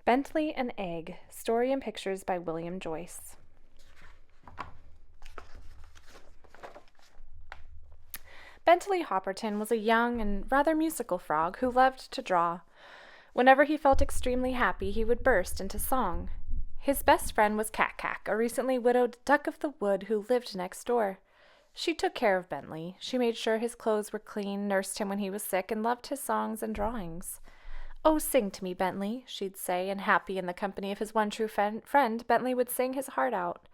Bently an Egg, Story and Pictures by William Joyce. Bently Hopperton was a young and rather musical frog who loved to draw. Whenever he felt extremely happy, he would burst into song. His best friend was Kack Kack, a recently widowed duck of the wood who lived next door. She took care of Bently. She made sure his clothes were clean, nursed him when he was sick, and loved his songs and drawings. "Oh, sing to me, Bently," she'd say, and happy in the company of his one true friend, Bently would sing his heart out.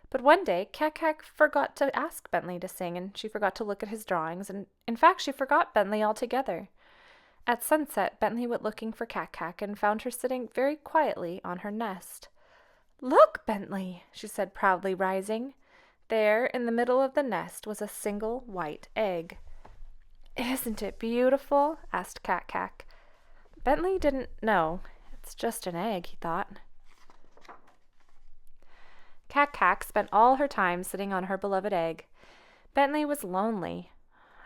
But one day, Kack Kack forgot to ask Bently to sing, and she forgot to look at his drawings, and in fact she forgot Bently altogether. At sunset, Bently went looking for Kack Kack and found her sitting very quietly on her nest. "Look, Bently," she said proudly, rising. There, in the middle of the nest, was a single white egg. "Isn't it beautiful?" asked Kack Kack. Bently didn't know. It's just an egg, he thought. Kack Kack spent all her time sitting on her beloved egg. Bently was lonely.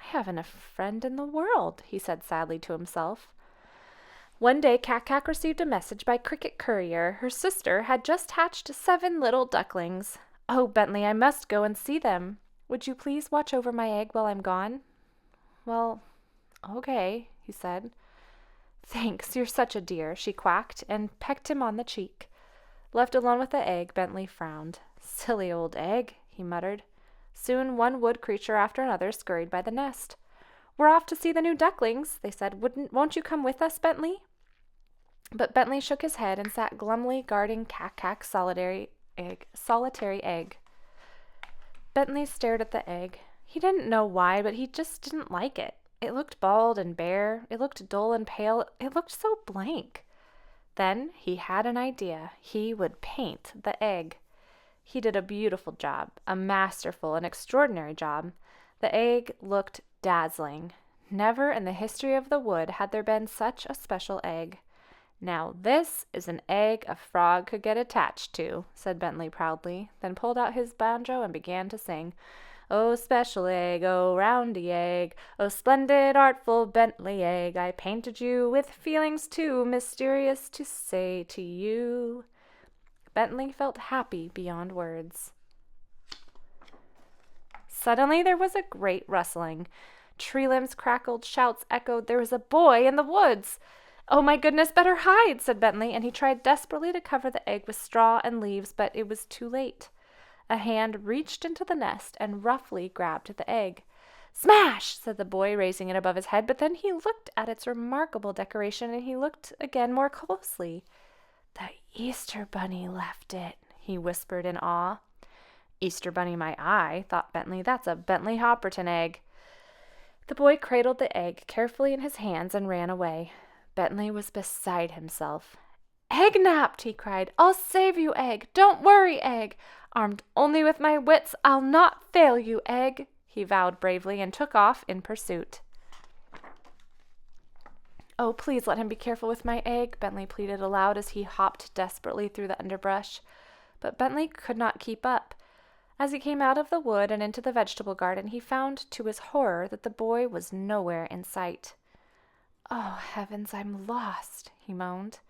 "I haven't a friend in the world," he said sadly to himself. One day Kack Kack received a message by Cricket Courier. Her sister had just hatched 7 little ducklings. "Oh, Bently, I must go and see them. Would you please watch over my egg while I'm gone?" "Well, okay," he said. "Thanks, you're such a dear," she quacked, and pecked him on the cheek. Left alone with the egg, Bently frowned. "Silly old egg," he muttered. Soon one wood creature after another scurried by the nest. "We're off to see the new ducklings," they said. "Won't you come with us, Bently?" But Bently shook his head and sat glumly guarding Kack Kack's solitary egg. Bently stared at the egg. He didn't know why, but he just didn't like it. It looked bald and bare. It looked dull and pale. It looked so blank. Then he had an idea. He would paint the egg. He did a beautiful job, a masterful and extraordinary job. The egg looked dazzling. Never in the history of the wood had there been such a special egg. "Now this is an egg a frog could get attached to," said Bently proudly, then pulled out his banjo and began to sing. "Oh, special egg, oh, roundy egg, oh, splendid, artful Bently egg, I painted you with feelings too mysterious to say to you." Bently felt happy beyond words. Suddenly there was a great rustling. Tree limbs crackled, shouts echoed. There was a boy in the woods. "Oh, my goodness, better hide," said Bently, and he tried desperately to cover the egg with straw and leaves, but it was too late. A hand reached into the nest and roughly grabbed the egg. "Smash!" said the boy, raising it above his head, but then he looked at its remarkable decoration, and he looked again more closely. "The Easter Bunny left it," he whispered in awe. "Easter Bunny my eye," thought Bently. "That's a Bently Hopperton egg." The boy cradled the egg carefully in his hands and ran away. Bently was beside himself. "Egg napped!" he cried. "I'll save you, egg! Don't worry, egg! Armed only with my wits, I'll not fail you, egg!" he vowed bravely and took off in pursuit. "Oh, please let him be careful with my egg," Bently pleaded aloud as he hopped desperately through the underbrush. But Bently could not keep up. As he came out of the wood and into the vegetable garden, he found to his horror that the boy was nowhere in sight. "Oh, heavens, I'm lost," he moaned.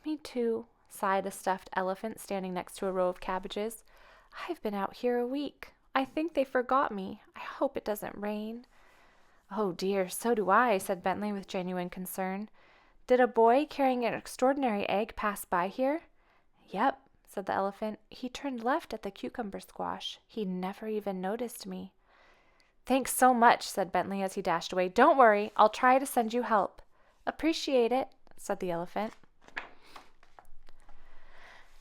"Me too," sighed a stuffed elephant standing next to a row of cabbages. "I've been out here a week. I think they forgot me. I hope it doesn't rain." "Oh dear, so do I," said Bently with genuine concern. "Did a boy carrying an extraordinary egg pass by here?" "Yep," said the elephant. "He turned left at the cucumber squash. He never even noticed me." "Thanks so much," said Bently as he dashed away. "Don't worry, I'll try to send you help." "Appreciate it," said the elephant.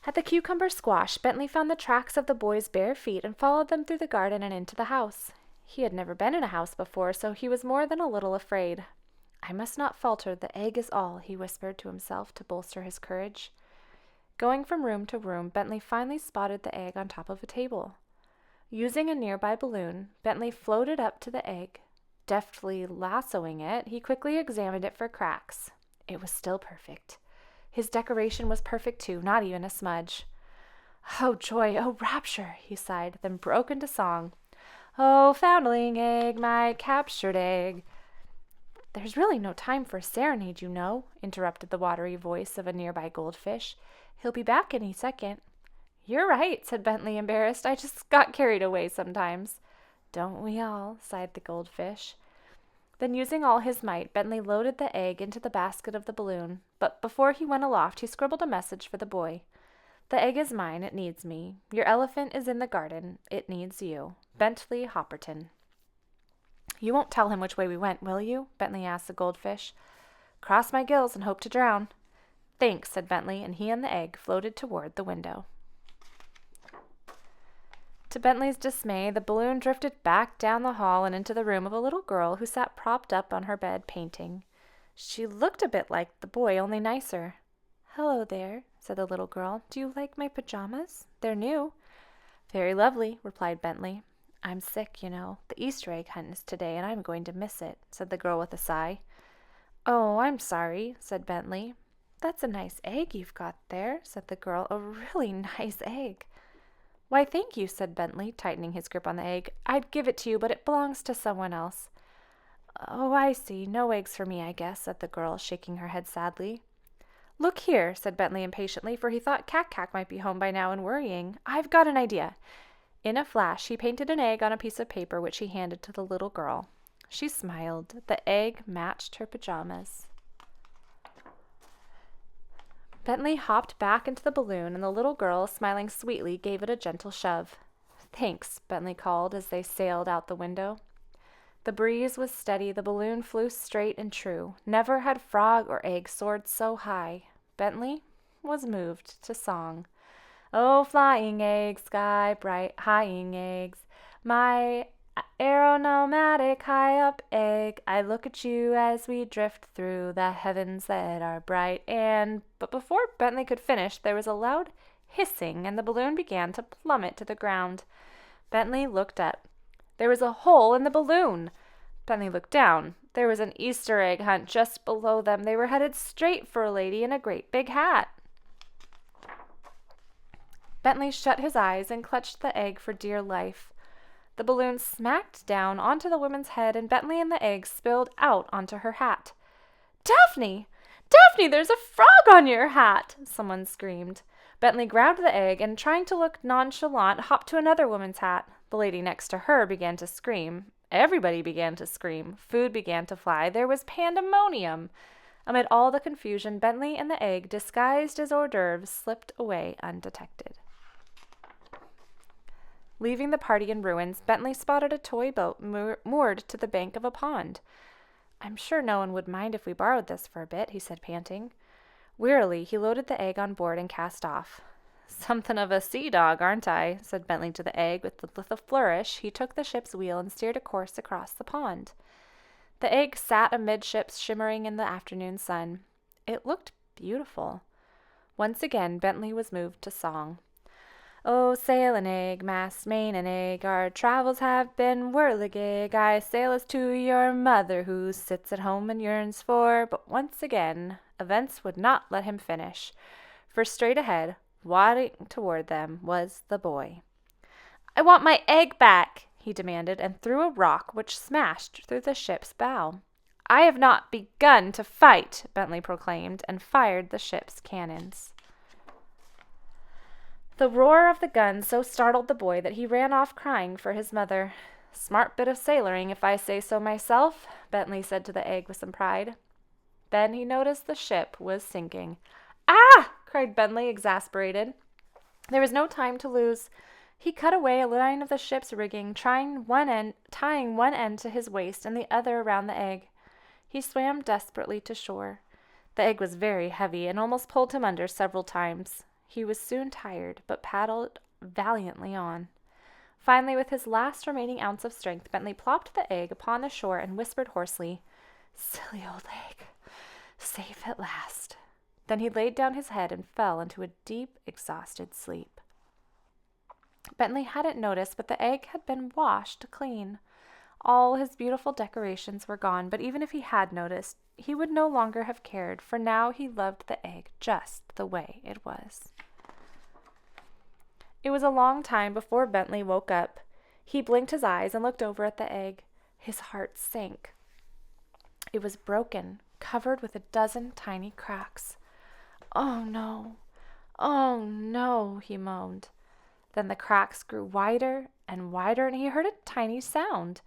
At the cucumber squash, Bently found the tracks of the boy's bare feet and followed them through the garden and into the house. He had never been in a house before, so he was more than a little afraid. "I must not falter, the egg is all," he whispered to himself to bolster his courage. Going from room to room, Bently finally spotted the egg on top of a table. Using a nearby balloon, Bently floated up to the egg. Deftly lassoing it, he quickly examined it for cracks. It was still perfect. His decoration was perfect too, not even a smudge. "Oh joy, oh rapture," he sighed, then broke into song. "Oh, foundling egg, my captured egg." There's really no time for a serenade, you know, interrupted the watery voice of a nearby goldfish. He'll be back any second. You're right, said Bentley, embarrassed. I just got carried away sometimes. Don't we all, sighed the goldfish. Then, using all his might, Bentley loaded the egg into the basket of the balloon, but before he went aloft, he scribbled a message for the boy. The egg is mine, it needs me. Your elephant is in the garden, it needs you. Bently Hopperton. You won't tell him which way we went, will you? Bentley asked the goldfish. Cross my gills and hope to drown. Thanks, said Bentley, and he and the egg floated toward the window. To Bentley's dismay, the balloon drifted back down the hall and into the room of a little girl who sat propped up on her bed painting. She looked a bit like the boy, only nicer. Hello there, said the little girl. Do you like my pajamas? They're new. Very lovely, replied Bentley. I'm sick, you know. The Easter egg hunt is today, and I'm going to miss it, said the girl with a sigh. Oh, I'm sorry, said Bentley. That's a nice egg you've got there, said the girl. A really nice egg. Why, thank you, said Bentley, tightening his grip on the egg. I'd give it to you, but it belongs to someone else. Oh, I see. No eggs for me, I guess, said the girl, shaking her head sadly. Look here, said Bentley impatiently, for he thought Kack Kack might be home by now and worrying. I've got an idea. In a flash, he painted an egg on a piece of paper, which he handed to the little girl. She smiled. The egg matched her pajamas. Bentley hopped back into the balloon, and the little girl, smiling sweetly, gave it a gentle shove. Thanks, Bentley called as they sailed out the window. The breeze was steady. The balloon flew straight and true. Never had frog or egg soared so high. Bentley was moved to song. Oh, flying eggs, sky bright, high-ing eggs, my aeronomadic high-up egg, I look at you as we drift through the heavens that are bright, But before Bentley could finish, there was a loud hissing, and the balloon began to plummet to the ground. Bentley looked up. There was a hole in the balloon. Bentley looked down. There was an Easter egg hunt just below them. They were headed straight for a lady in a great big hat. Bentley shut his eyes and clutched the egg for dear life. The balloon smacked down onto the woman's head, and Bentley and the egg spilled out onto her hat. Daphne! Daphne, there's a frog on your hat! Someone screamed. Bentley grabbed the egg and, trying to look nonchalant, hopped to another woman's hat. The lady next to her began to scream. Everybody began to scream. Food began to fly. There was pandemonium. Amid all the confusion, Bentley and the egg, disguised as hors d'oeuvres, slipped away undetected. Leaving the party in ruins, Bentley spotted a toy boat moored to the bank of a pond. I'm sure no one would mind if we borrowed this for a bit, he said, panting. Wearily, he loaded the egg on board and cast off. Something of a sea dog, aren't I? Said Bentley to the egg. With a flourish, he took the ship's wheel and steered a course across the pond. The egg sat amidships, shimmering in the afternoon sun. It looked beautiful. Once again, Bentley was moved to song. Oh, sail an egg, mast, main and egg, our travels have been whirligig. I sail as to your mother who sits at home and yearns for. But once again, events would not let him finish, for straight ahead, waddling toward them, was the boy. I want my egg back, he demanded, and threw a rock which smashed through the ship's bow. I have not begun to fight, Bentley proclaimed, and fired the ship's cannons. The roar of the guns so startled the boy that he ran off crying for his mother. Smart bit of sailoring, if I say so myself, Bentley said to the egg with some pride. Then he noticed the ship was sinking. Ah! Cried Bentley, exasperated. There was no time to lose. He cut away a line of the ship's rigging, tying one end to his waist and the other around the egg. He swam desperately to shore. The egg was very heavy and almost pulled him under several times. He was soon tired, but paddled valiantly on. Finally, with his last remaining ounce of strength, Bentley plopped the egg upon the shore and whispered hoarsely, Silly old egg, safe at last. Then he laid down his head and fell into a deep, exhausted sleep. Bentley hadn't noticed, but the egg had been washed clean. All his beautiful decorations were gone, but even if he had noticed, he would no longer have cared, for now he loved the egg just the way it was. It was a long time before Bentley woke up. He blinked his eyes and looked over at the egg. His heart sank. It was broken, covered with a dozen tiny cracks. "Oh no, oh no," he moaned. Then the cracks grew wider and wider, and he heard a tiny sound.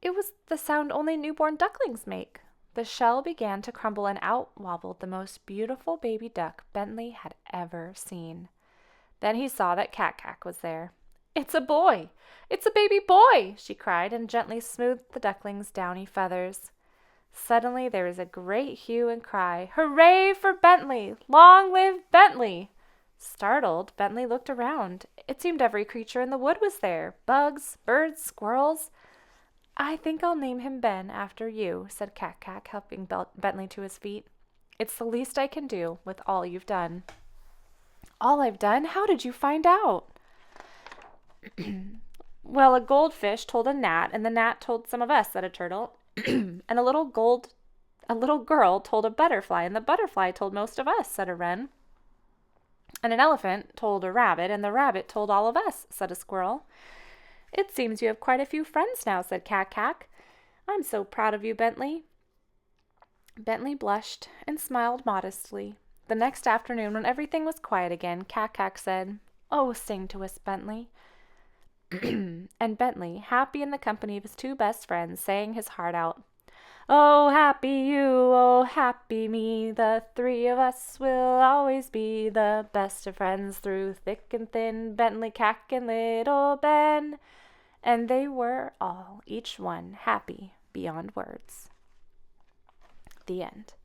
It was the sound only newborn ducklings make. The shell began to crumble, and out wobbled the most beautiful baby duck Bently had ever seen. Then he saw that Kack Kack was there. "It's a boy! It's a baby boy!" she cried, and gently smoothed the duckling's downy feathers. Suddenly there was a great hue and cry. "Hooray for Bently! Long live Bently!" Startled, Bently looked around. It seemed every creature in the wood was there. Bugs, birds, squirrels. "I think I'll name him Ben after you," said Kack Kack, helping Bently to his feet. "It's the least I can do with all you've done." "All I've done? How did you find out?" "Well, a goldfish told a gnat, and the gnat told some of us," said a turtle. "And a little girl told a butterfly, and the butterfly told most of us," said a wren. "And an elephant told a rabbit, and the rabbit told all of us," said a squirrel. "It seems you have quite a few friends now," said Kack Kack. "I'm so proud of you, Bently." Bently blushed and smiled modestly. The next afternoon, when everything was quiet again, Kack Kack said, "Oh, sing to us, Bently." And Bently, happy in the company of his two best friends, sang his heart out. "Oh, happy you, oh, happy me, the three of us will always be the best of friends through thick and thin, Bently, Kack, and little Ben." And they were all, each one, happy beyond words. The end.